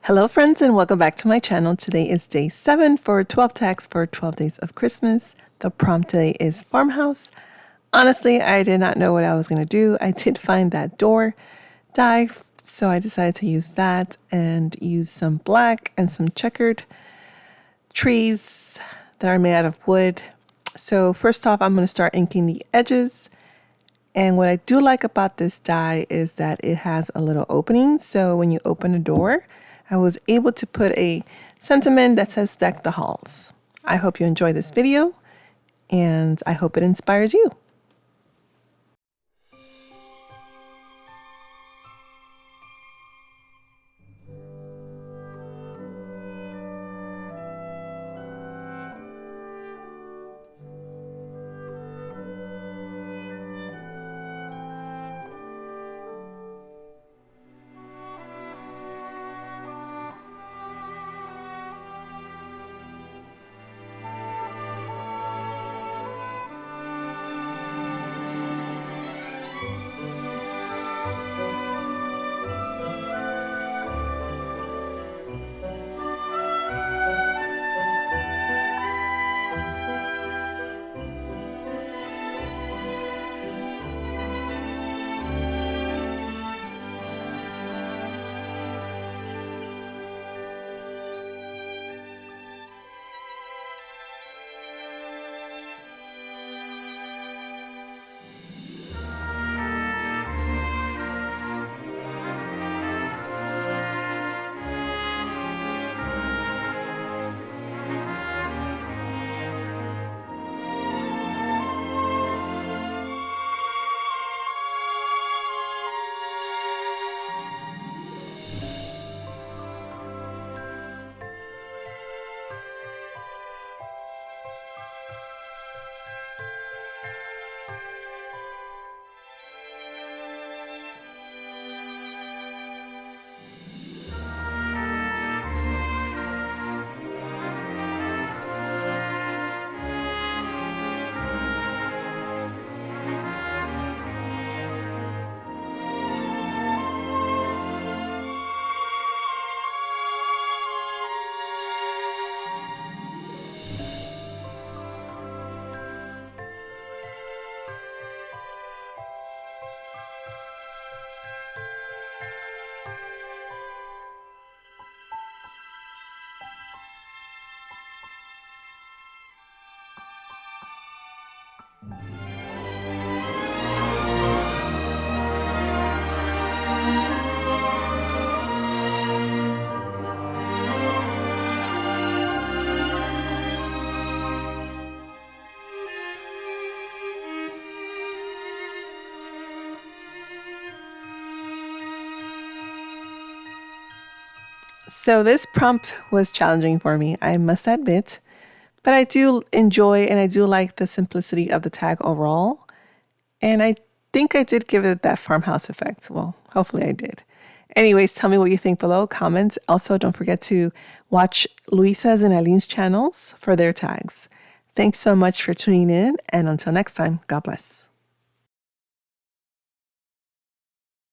Hello friends and welcome back to my channel. Today is day 7 for 12 tags for 12 days of Christmas. The prompt today is Farmhouse. Honestly, I did not know what I was going to do. I did find that door die, so I decided to use that and use some black and some checkered trees that are made out of wood. So first off, I'm going to start inking the edges. And what I do like about this die is that it has a little opening. So when you open a door, I was able to put a sentiment that says deck the halls. I hope you enjoy this video and I hope it inspires you. So this prompt was challenging for me, I must admit, but I do enjoy and I do like the simplicity of the tag overall. And I think I did give it that farmhouse effect. Well, hopefully I did. Anyways, tell me what you think below, comment. Also, don't forget to watch Luisa's and Eileen's channels for their tags. Thanks so much for tuning in, and until next time, God bless.